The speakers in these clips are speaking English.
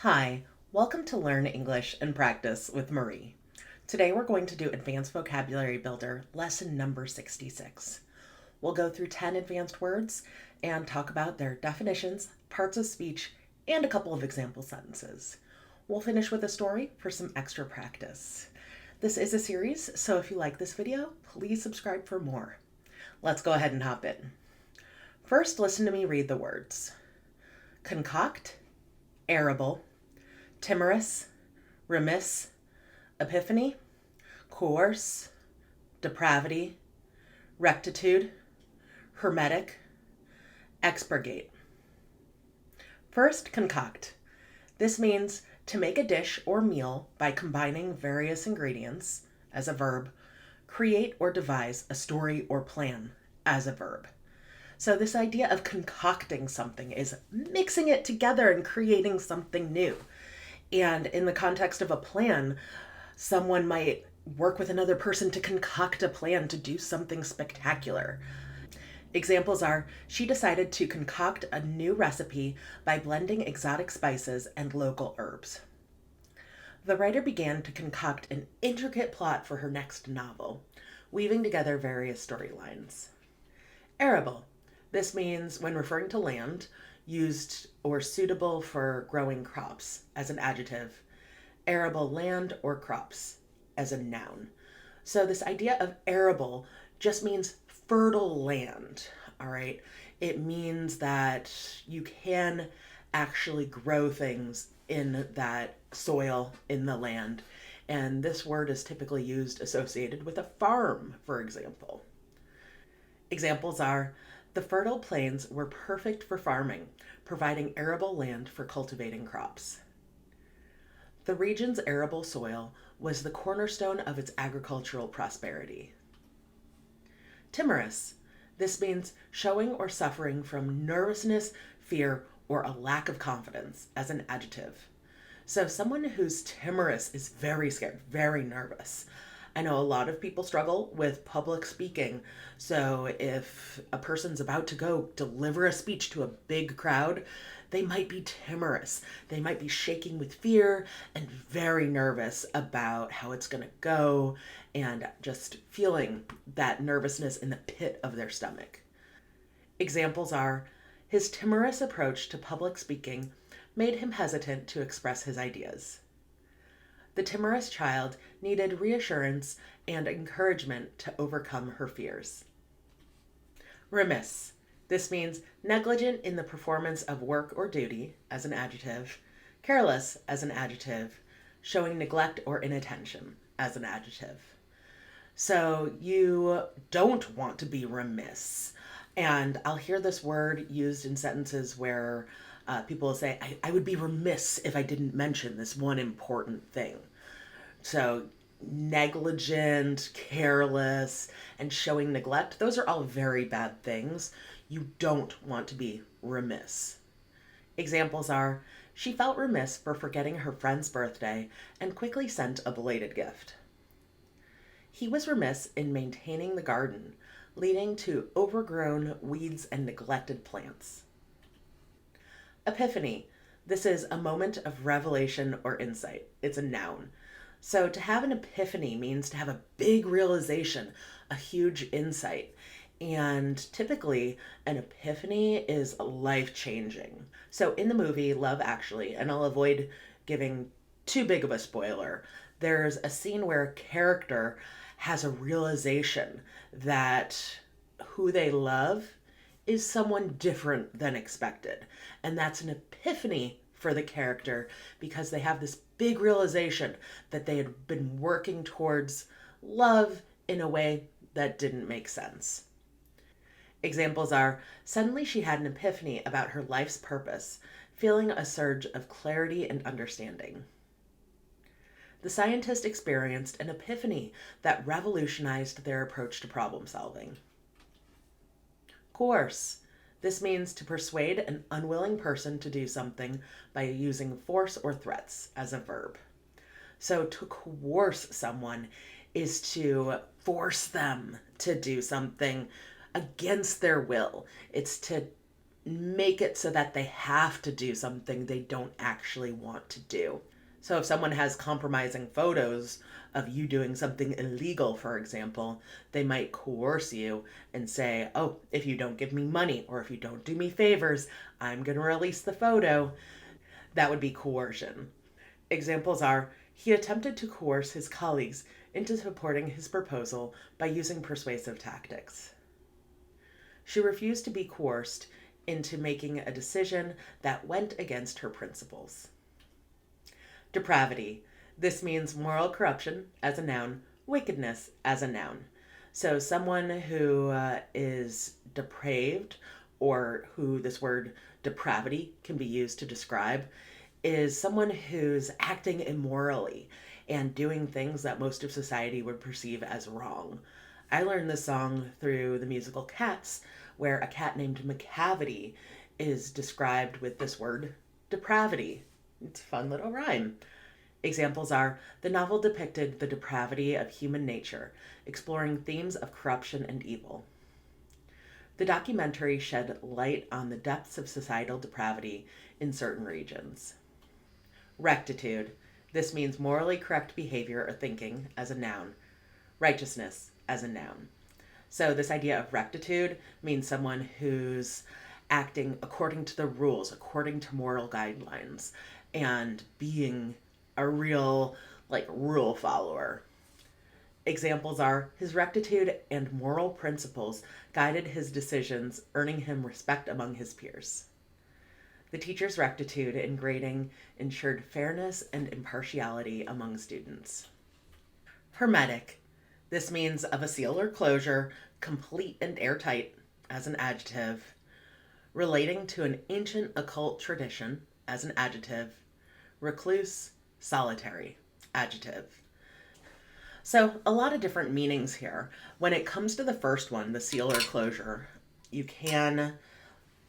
Hi, welcome to Learn English and Practice with Marie. Today we're going to do Advanced Vocabulary Builder, lesson number 66. We'll go through 10 advanced words and talk about their definitions, parts of speech, and a couple of example sentences. We'll finish with a story for some extra practice. This is a series, so if you like this video, please subscribe for more. Let's go ahead and hop in. First, listen to me read the words. Concoct, Arable, Timorous, Remiss, Epiphany, Coerce, Depravity, Rectitude, Hermetic, Expurgate. First, concoct. This means to make a dish or meal by combining various ingredients, as a verb, create or devise a story or plan, as a verb. So this idea of concocting something is mixing it together and creating something new. And in the context of a plan, someone might work with another person to concoct a plan to do something spectacular. Examples are, she decided to concoct a new recipe by blending exotic spices and local herbs. The writer began to concoct an intricate plot for her next novel, weaving together various storylines. Arable. This means, when referring to land, used or suitable for growing crops as an adjective, arable land or crops as a noun. So this idea of arable just means fertile land, all right? It means that you can actually grow things in that soil, in the land. And this word is typically used associated with a farm, for example. Examples are, the fertile plains were perfect for farming, providing arable land for cultivating crops. The region's arable soil was the cornerstone of its agricultural prosperity. Timorous. This means showing or suffering from nervousness, fear, or a lack of confidence as an adjective. So someone who's timorous is very scared, very nervous. I know a lot of people struggle with public speaking, so if a person's about to go deliver a speech to a big crowd, they might be timorous. They might be shaking with fear and very nervous about how it's going to go and just feeling that nervousness in the pit of their stomach. Examples are, his timorous approach to public speaking made him hesitant to express his ideas. The timorous child needed reassurance and encouragement to overcome her fears. Remiss. This means negligent in the performance of work or duty as an adjective, careless as an adjective, showing neglect or inattention as an adjective. So you don't want to be remiss. And I'll hear this word used in sentences where people will say, I would be remiss if I didn't mention this one important thing. So negligent, careless, and showing neglect, those are all very bad things. You don't want to be remiss. Examples are, she felt remiss for forgetting her friend's birthday and quickly sent a belated gift. He was remiss in maintaining the garden, leading to overgrown weeds and neglected plants. Epiphany. This is a moment of revelation or insight. It's a noun. So to have an epiphany means to have a big realization, a huge insight. And typically, an epiphany is life-changing. So in the movie Love Actually, and I'll avoid giving too big of a spoiler, there's a scene where a character has a realization that who they love is someone different than expected. And that's an epiphany for the character because they have this big realization that they had been working towards love in a way that didn't make sense. Examples are, suddenly she had an epiphany about her life's purpose, feeling a surge of clarity and understanding. The scientist experienced an epiphany that revolutionized their approach to problem solving. Coerce. This means to persuade an unwilling person to do something by using force or threats as a verb. So to coerce someone is to force them to do something against their will. It's to make it so that they have to do something they don't actually want to do. So if someone has compromising photos of you doing something illegal, for example, they might coerce you and say, oh, if you don't give me money or if you don't do me favors, I'm going to release the photo. That would be coercion. Examples are, he attempted to coerce his colleagues into supporting his proposal by using persuasive tactics. She refused to be coerced into making a decision that went against her principles. Depravity. This means moral corruption as a noun, wickedness as a noun. So someone who is depraved, or who this word depravity can be used to describe, is someone who's acting immorally and doing things that most of society would perceive as wrong. I learned this song through the musical Cats, where a cat named Macavity is described with this word, depravity. It's a fun little rhyme. Examples are, the novel depicted the depravity of human nature, exploring themes of corruption and evil. The documentary shed light on the depths of societal depravity in certain regions. Rectitude. This means morally correct behavior or thinking as a noun. Righteousness as a noun. So this idea of rectitude means someone who's acting according to the rules, according to moral guidelines, and being a real, rule follower. Examples are, his rectitude and moral principles guided his decisions, earning him respect among his peers. The teacher's rectitude in grading ensured fairness and impartiality among students. Hermetic. This means of a seal or closure, complete and airtight, as an adjective. Relating to an ancient occult tradition, as an adjective. Recluse, solitary, adjective. So a lot of different meanings here. When it comes to the first one, the seal or closure, you can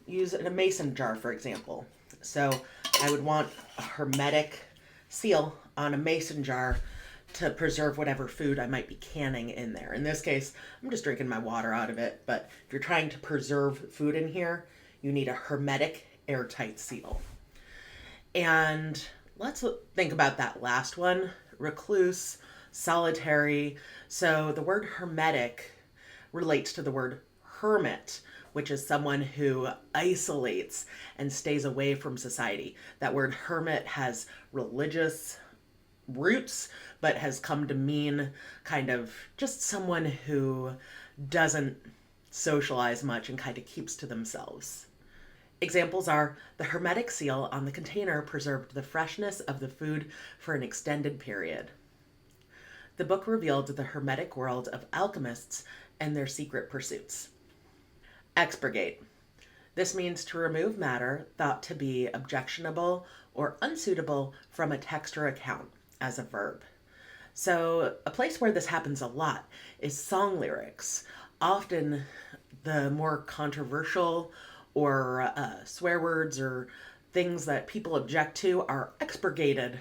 use a mason jar, for example. So I would want a hermetic seal on a mason jar to preserve whatever food I might be canning in there. In this case, I'm just drinking my water out of it, but if you're trying to preserve food in here, you need a hermetic airtight seal. And let's think about that last one, recluse, solitary. So the word hermetic relates to the word hermit, which is someone who isolates and stays away from society. That word hermit has religious roots, but has come to mean kind of just someone who doesn't socialize much and kind of keeps to themselves. Examples are, the hermetic seal on the container preserved the freshness of the food for an extended period. The book revealed the hermetic world of alchemists and their secret pursuits. Expurgate. This means to remove matter thought to be objectionable or unsuitable from a text or account, as a verb. So a place where this happens a lot is song lyrics. Often the more controversial or swear words or things that people object to are expurgated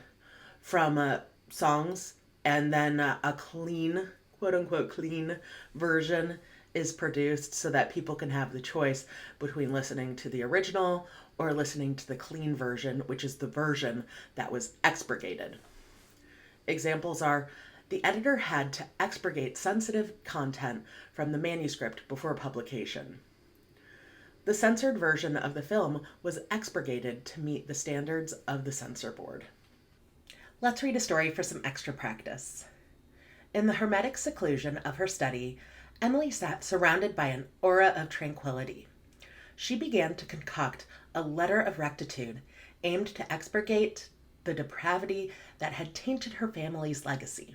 from songs, and then a clean, quote unquote, clean version is produced so that people can have the choice between listening to the original or listening to the clean version, which is the version that was expurgated. Examples are, the editor had to expurgate sensitive content from the manuscript before publication. The censored version of the film was expurgated to meet the standards of the censor board. Let's read a story for some extra practice. In the hermetic seclusion of her study, Emily sat surrounded by an aura of tranquility. She began to concoct a letter of rectitude aimed to expurgate the depravity that had tainted her family's legacy.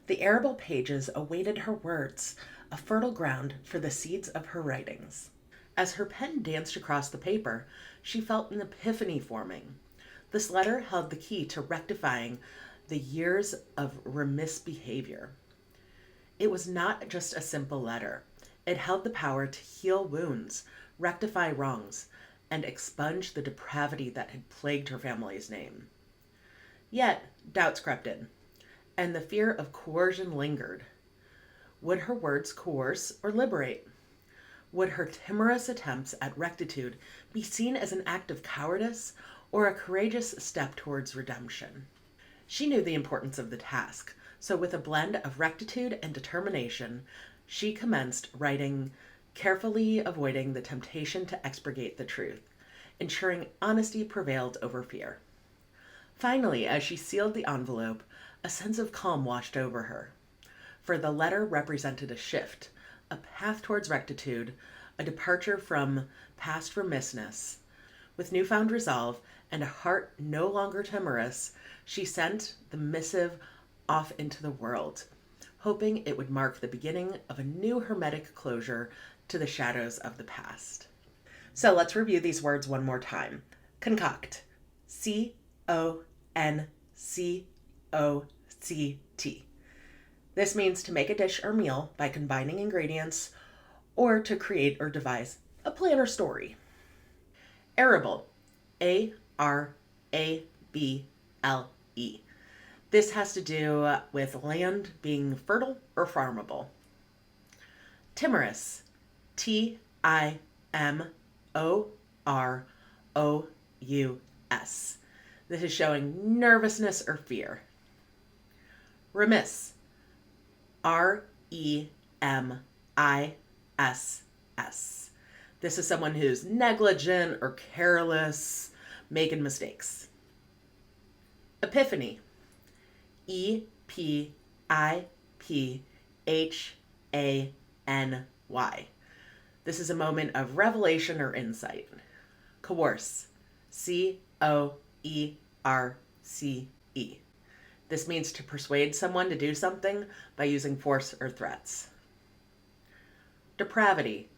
The arable pages awaited her words, a fertile ground for the seeds of her writings. As her pen danced across the paper, she felt an epiphany forming. This letter held the key to rectifying the years of remiss behavior. It was not just a simple letter. It held the power to heal wounds, rectify wrongs, and expunge the depravity that had plagued her family's name. Yet, doubts crept in, and the fear of coercion lingered. Would her words coerce or liberate? Would her timorous attempts at rectitude be seen as an act of cowardice or a courageous step towards redemption? She knew the importance of the task, so with a blend of rectitude and determination, she commenced writing, carefully avoiding the temptation to expurgate the truth, ensuring honesty prevailed over fear. Finally, as she sealed the envelope, a sense of calm washed over her, for the letter represented a shift, a path towards rectitude, a departure from past remissness. With newfound resolve and a heart no longer timorous, she sent the missive off into the world, hoping it would mark the beginning of a new hermetic closure to the shadows of the past. So let's review these words one more time. Concoct. C-O-N-C-O-C-T. This means to make a dish or meal by combining ingredients or to create or devise a plan or story. Arable. A-R-A-B-L-E. This has to do with land being fertile or farmable. Timorous. T-I-M-O-R-O-U-S. This is showing nervousness or fear. Remiss. R-E-M-I-S-S. This is someone who's negligent or careless, making mistakes. Epiphany. E-P-I-P-H-A-N-Y. This is a moment of revelation or insight. Coerce. C-O-E-R-C-E. This means to persuade someone to do something by using force or threats. Depravity.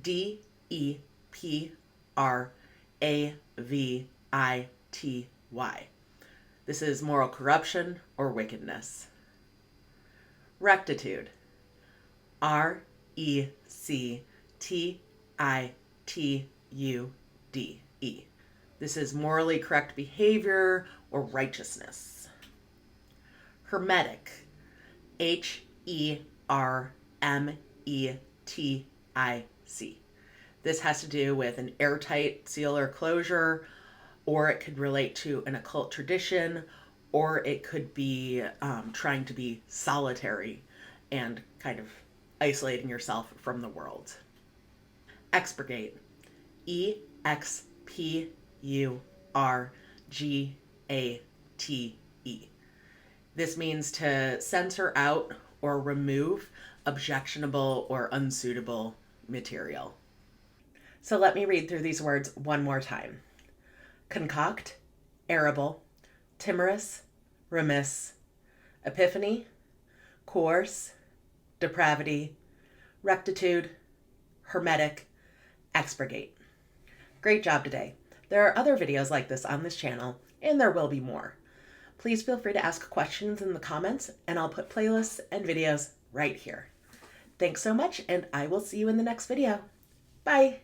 D-E-P-R-A-V-I-T-Y. This is moral corruption or wickedness. Rectitude. R-E-C-T-I-T-U-D-E. This is morally correct behavior or righteousness. Hermetic. H-E-R-M-E-T-I-C. This has to do with an airtight seal or closure, or it could relate to an occult tradition, or it could be trying to be solitary and kind of isolating yourself from the world. Expurgate. E-X-P-U-R-G-A-T-E. This means to censor out or remove objectionable or unsuitable material. So let me read through these words one more time. Concoct, Arable, Timorous, Remiss, Epiphany, Coerce, Depravity, Rectitude, Hermetic, Expurgate. Great job today. There are other videos like this on this channel, and there will be more. Please feel free to ask questions in the comments, and I'll put playlists and videos right here. Thanks so much, and I will see you in the next video. Bye!